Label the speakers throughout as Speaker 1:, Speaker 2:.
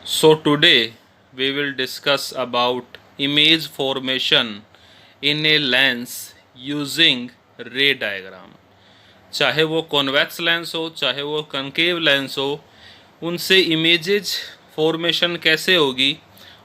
Speaker 1: So today we will discuss about image formation in a lens using ray diagram. चाहे वो convex lens हो चाहे वो concave lens हो, उनसे इमेजेज फॉर्मेशन कैसे होगी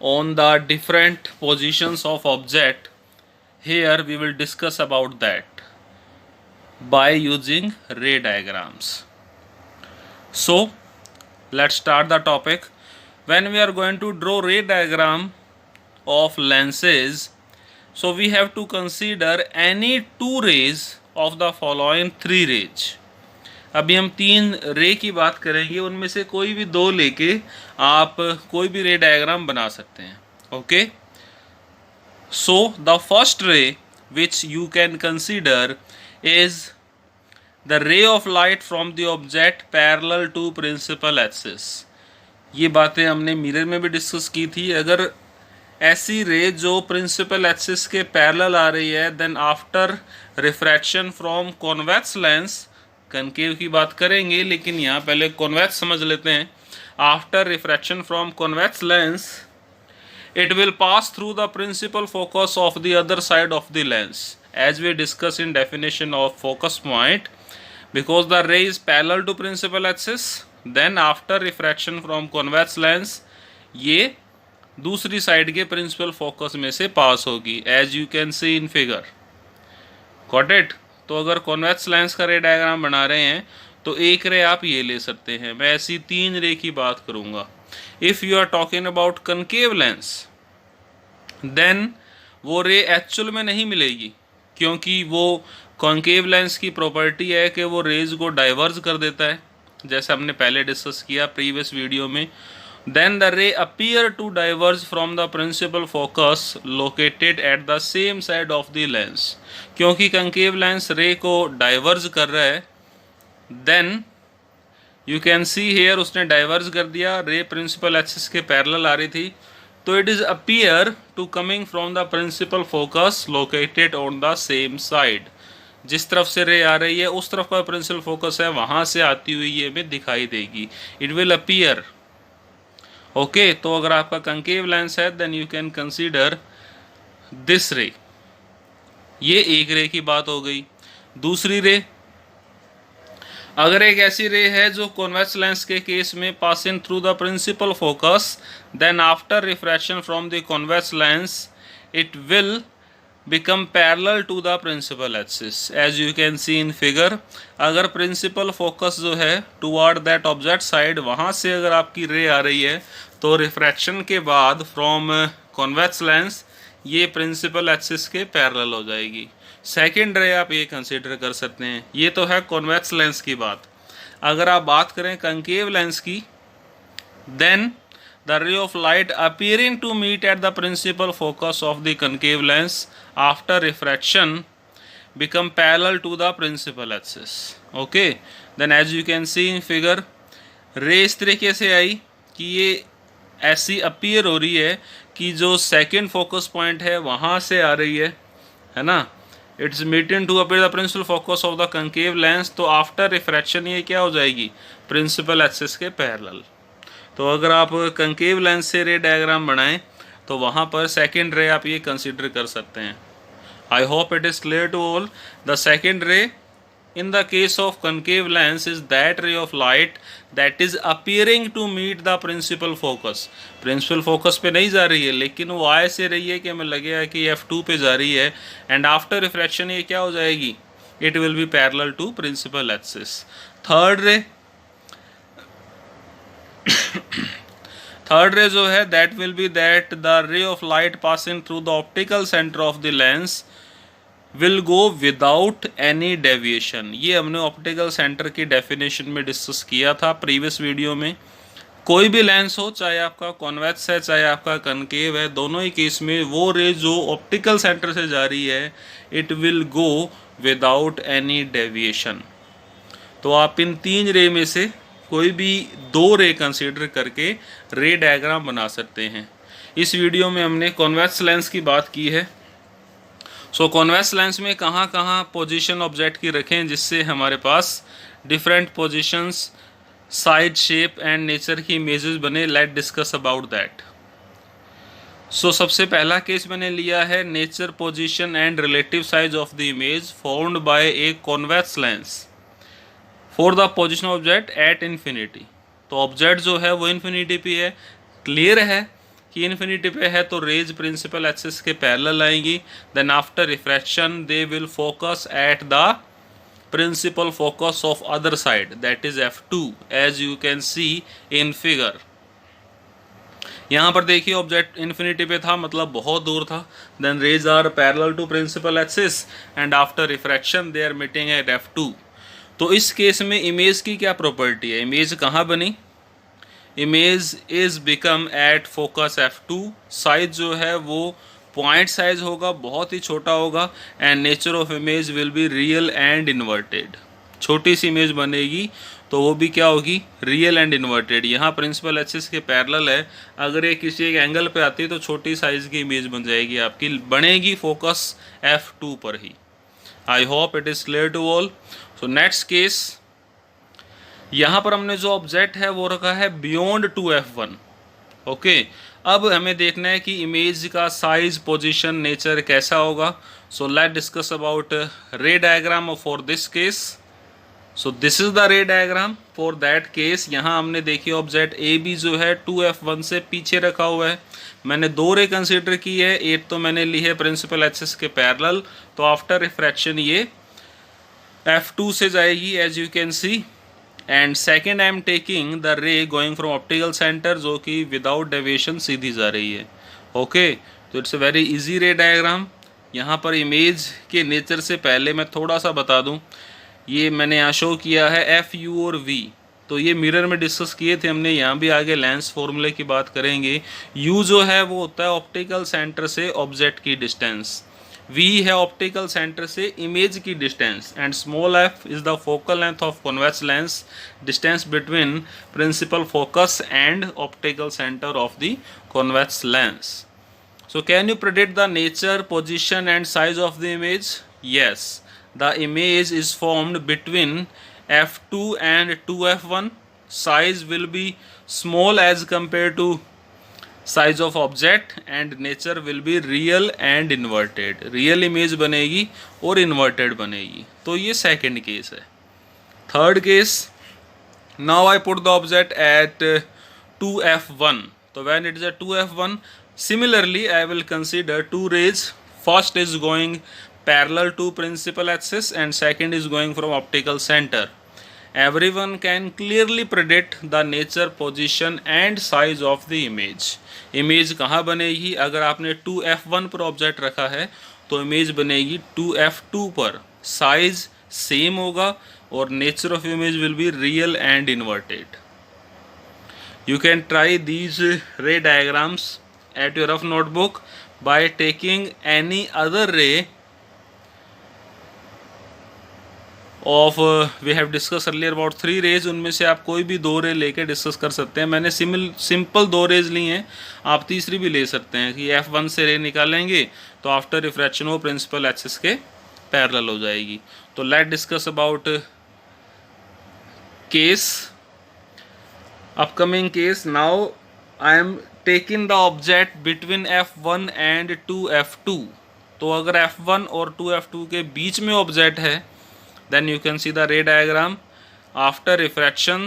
Speaker 1: on the different positions of object. Here we will discuss about that by using ray diagrams. So let's start the topic. When we are going to draw ray diagram of lenses, so we have to consider any two rays of the following three rays. अभी हम तीन रे की बात करेंगे, उनमें से कोई भी दो लेके आप कोई भी रे डायग्राम बना सकते हैं. Okay, so the first ray which you can consider is the ray of light from the object parallel to principal axis. ये बातें हमने मिरर में भी डिस्कस की थी. अगर ऐसी रे जो प्रिंसिपल एक्सिस के पैरेलल आ रही है, then after refraction from convex lens, concave की बात करेंगे लेकिन यहाँ पहले कॉन्वेक्स समझ लेते हैं. After refraction from convex lens, it will pass through the principal focus of the other side of the lens, as we discuss in definition of focus point. Because the ray is parallel to principal axis, then after refraction from convex lens, ये दूसरी side के principal focus में से पास होगी, as you can see in figure. Got it? तो अगर convex lens का रे डायग्राम बना रहे हैं तो एक रे आप ये ले सकते हैं. मैं ऐसी तीन रे की बात करूंगा. If you are talking about concave lens, then वो रे एक्चुअल में नहीं मिलेगी, क्योंकि वो कॉन्केव लेंस की प्रॉपर्टी है कि वो रेज को डाइवर्ज कर देता है, जैसे हमने पहले डिस्कस किया प्रीवियस वीडियो में. Then the ray appear to diverge from the principal focus located at the same side of the lens. क्योंकि कनकेव लेंस रे को डाइवर्ज कर रहा है, then you can see here उसने डाइवर्ज कर दिया, रे प्रिंसिपल एक्सिस के parallel आ रही थी, तो it is appear to coming from the principal focus located on the same side. जिस तरफ से रे आ रही है उस तरफ का प्रिंसिपल फोकस है, वहाँ से आती हुई ये हमें दिखाई देगी. It will appear. ओके, तो अगर आपका कंकेव लेंस है then you can consider this ray. ये एक रे की बात हो गई. दूसरी रे, अगर एक ऐसी रे है जो कॉन्वेक्स लेंस के केस में passing through the principal focus, then after refraction from the convex lens it will become parallel to the principal axis, as you can see in figure. अगर प्रिंसिपल फोकस जो है toward that object side, वहाँ से अगर आपकी रे आ रही है तो रिफ्रैक्शन के बाद फ्रॉम कॉन्वेक्स लेंस ये प्रिंसिपल एक्सिस के पैरेलल हो जाएगी. सेकेंड रे आप ये कंसीडर कर सकते हैं. ये तो है कॉन्वेक्स लेंस की बात. अगर आप बात करें कंकेव लेंस की, then the ray of light appearing to meet at the principal focus of the concave lens after refraction become parallel to the principal axis. Okay, then as you can see in figure, ray इस तरीके से आई कि ये ऐसी appear हो रही है कि जो सेकेंड फोकस पॉइंट है वहाँ से आ रही है ना. It's meeting to appear the principal focus of the concave lens. तो आफ्टर रिफ्रैक्शन ये क्या हो जाएगी, प्रिंसिपल एक्सिस के पैरेलल. तो अगर आप कंकेव लेंस से रे डायग्राम बनाएं तो वहाँ पर सेकेंड रे आप ये कंसीडर कर सकते हैं. I hope it is clear to all. The second ray in the case of concave lens is that ray of light that is appearing to meet the principal focus. principal focus पे नहीं जा रही है लेकिन वो ऐसे रही है कि हमें लगेगा कि f2 पे जा रही है, एंड आफ्टर रिफ्रैक्शन ये क्या हो जाएगी, it will be parallel to principal axis. Third रे जो है that will be that the ray of light passing through the optical center of the lens will go without any deviation. ये हमने optical centre की definition में discuss किया था previous video में. कोई भी लेंस हो, चाहे आपका कॉन्वेक्स है चाहे आपका कनकेव है, दोनों ही केस में वो रे जो ऑप्टिकल सेंटर से जा रही है it will go without any deviation. तो आप इन तीन रे में से कोई भी दो रे कंसीडर करके रे डायग्राम बना सकते हैं. इस वीडियो में हमने कॉन्वेक्स लेंस की बात की है. सो कॉन्वेक्स लेंस में कहाँ कहाँ पोजीशन ऑब्जेक्ट की रखें जिससे हमारे पास different positions size, shape and nature की इमेजेस बने। Let discuss about that. So सबसे पहला केस मैंने लिया है nature, position and relative size of the image found by a convex lens for the position object at infinity. तो object जो है वो इन्फिनिटी पे है, क्लियर है कि इन्फिनिटी पे है, तो रेज प्रिंसिपल एक्सिस के पैरेलल आएंगी। Then after refraction they will focus at the principal focus of other side, that is F2 as you can see in figure. यहाँ पर देखिए ऑब्जेक्ट इन्फिनिटी पे था, मतलब बहुत दूर था। Then rays are parallel to principal axis and after refraction they are meeting at F2। तो इस केस में इमेज की क्या प्रॉपर्टी है, इमेज कहाँ बनी, image is become at focus F2। Size जो है वो पॉइंट साइज होगा, बहुत ही छोटा होगा। And nature of image will be real and inverted. छोटी सी इमेज बनेगी तो वो भी क्या होगी, रियल एंड इन्वर्टेड। यहाँ प्रिंसिपल एक्सिस के पैरेलल है, अगर ये किसी एक एंगल पे आती है तो छोटी साइज की इमेज बन जाएगी आपकी, बनेगी फोकस F2 पर ही। I hope it is clear to all. So next case, यहाँ पर हमने जो ऑब्जेक्ट है वो रखा है बियॉन्ड 2F1। ओके, अब हमें देखना है कि इमेज का साइज, पोजीशन, नेचर कैसा होगा। सो लेट डिस्कस अबाउट रे diagram for this case. So this is the ray diagram for that case. यहाँ हमने देखिए ऑब्जेक्ट ए बी जो है 2F1 से पीछे रखा हुआ है। मैंने दो रे कंसीडर की है, एक तो मैंने ली है प्रिंसिपल एक्सिस के पैरेलल, तो आफ्टर रिफ्रैक्शन ये F2 से जाएगी as you can see. And second I am taking the ray going from optical centre, जो कि विदाउट डेविएशन सीधी जा रही है। ओके, तो इट्स अ वेरी इजी रे डायग्राम। यहाँ पर इमेज के नेचर से पहले मैं थोड़ा सा बता दूँ, ये मैंने यहाँ शो किया है F, U और V। तो ये मिरर में डिस्कस किए थे हमने, यहाँ भी आगे लेंस फॉर्मूले की बात करेंगे। U जो है वो होता है ऑप्टिकल सेंटर से ऑब्जेक्ट की डिस्टेंस, V है ऑप्टिकल सेंटर से इमेज की distance, and small f is the focal length of convex lens, distance between principal focus and optical centre of the convex lens. So can you predict the nature, position and size of the image? Yes, the image is formed between F2 and 2F1. Size will be small as compared to size of object and nature will be real and inverted. Real image बनेगी और inverted बनेगी। तो ये second case है। Third case, now I put the object at 2F1. So when it is at 2F1, similarly I will consider two rays. First is going parallel to principal axis and second is going from optical center. Everyone can clearly predict the nature, position and size of the image. Image कहाँ बनेगी, अगर आपने 2F1 पर object रखा है तो image बनेगी 2F2 पर। साइज सेम होगा और nature of image will be real and inverted. You can try these ray diagrams at your rough notebook by taking any other ray of we have discussed earlier about 3 rays। उनमें से आप कोई भी 2 रे लेके discuss कर सकते हैं। मैंने सिंपल 2 रेज ली हैं, आप तीसरी भी ले सकते हैं कि F1 से रे निकालेंगे तो आफ्टर रिफ्रैक्शन वो प्रिंसिपल एक्सिस के पैरेलल हो जाएगी। तो late discuss about case, upcoming case। Now I am taking the object between F1 and 2F2। तो अगर F1 और 2F2 के बीच में ऑब्जेक्ट है, then you can see the ray diagram। After refraction,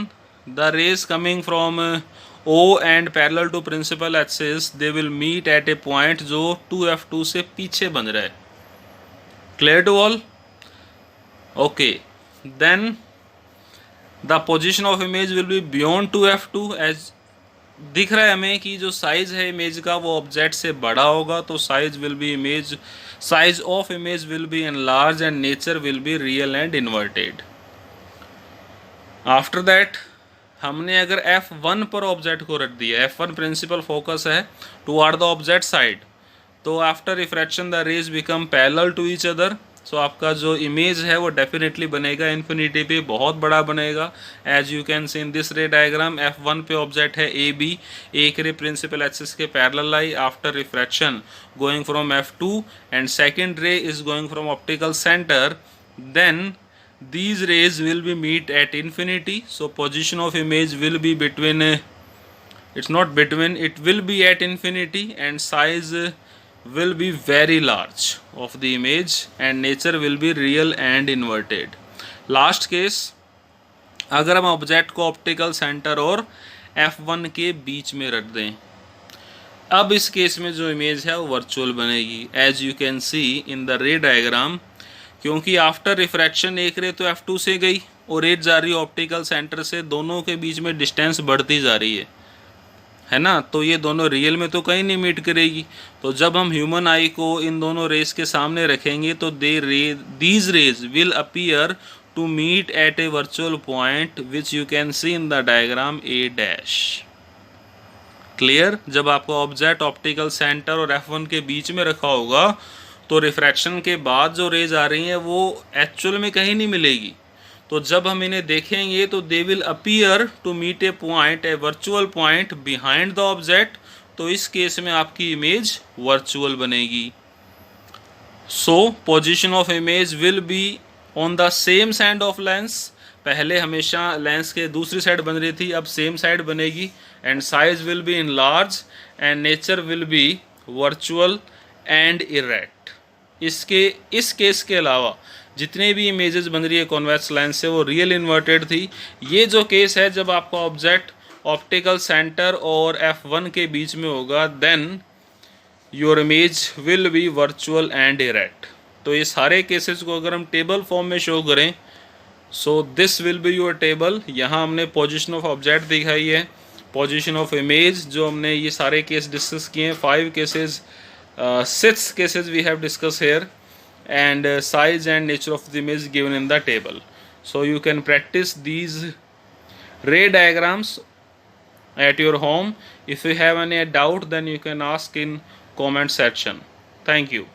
Speaker 1: the rays coming from O and parallel to principal axis, they will meet at a point जो 2F2 से पीछे बन रहा है। Clear to all? Okay, then the position of image will be beyond 2F2। as दिख रहा है हमें कि जो साइज है इमेज का वो ऑब्जेक्ट से बड़ा होगा, तो size will be image, size of image will be enlarge and nature will be real and inverted. After that हमने अगर F1 पर ऑब्जेक्ट को रख दिया, F1 प्रिंसिपल फोकस है टुवर्ड द ऑब्जेक्ट साइड, तो after refraction the rays become parallel to each other. So आपका जो इमेज है वो डेफिनेटली बनेगा इन्फिनिटी पे, बहुत बड़ा बनेगा। As you can see in this ray diagram, F1 पे ऑब्जेक्ट है ए बी, एक रे प्रिंसिपल एक्सिस के पैरेलल आई after refraction going from F2 and second ray is going from optical centre. Then these rays will be meet at infinity, so position of image will be between it's not between, it will be at infinity, and size will be very large of the image, and nature will be real and inverted. Last case, अगर हम object को optical centre और F1 के बीच में रख दें, अब इस केस में जो इमेज है वो वर्चुअल बनेगी, as you can see in the ray diagram, क्योंकि आफ्टर रिफ्रैक्शन एक रे तो F2 से गई और एक जा रही है ऑप्टिकल सेंटर से, दोनों के बीच में डिस्टेंस बढ़ती जा रही है ना, तो ये दोनों रियल में तो कहीं नहीं मीट करेगी। तो जब हम ह्यूमन आई को इन दोनों रेस के सामने रखेंगे तो these rays will appear to meet at a virtual point which you can see in the diagram a dash. Clear? जब आपका ऑब्जेक्ट ऑप्टिकल सेंटर और F1 के बीच में रखा होगा तो रिफ्रैक्शन के बाद जो रेज आ रही हैं वो एक्चुअल में कहीं नहीं मिलेगी, तो जब हम इन्हें देखेंगे तो they will appear to meet a point, a virtual point behind the object, तो इस केस में आपकी इमेज वर्चुअल बनेगी। So position of image will be on the same side of lens, पहले हमेशा लेंस के दूसरी साइड बन रही थी, अब सेम साइड बनेगी, and size will be in large and nature will be virtual and erect. इस केस के अलावा जितने भी इमेजेस बन रही है कॉन्वेक्स लेंस से वो रियल इन्वर्टेड थी। ये जो केस है जब आपका ऑब्जेक्ट ऑप्टिकल सेंटर और F1 के बीच में होगा, then your image will be virtual and erect. तो ये सारे केसेस को अगर हम टेबल फॉर्म में शो करें, so this will be your table. यहाँ हमने पोजीशन ऑफ ऑब्जेक्ट दिखाई है, पोजीशन ऑफ इमेज जो हमने ये सारे केस डिस्कस किए हैं, 5 cases, 6 cases we have discussed here, and size and nature of the image given in the table. So you can practice these ray diagrams at your home. If you have any doubt, then you can ask in comment section. Thank you.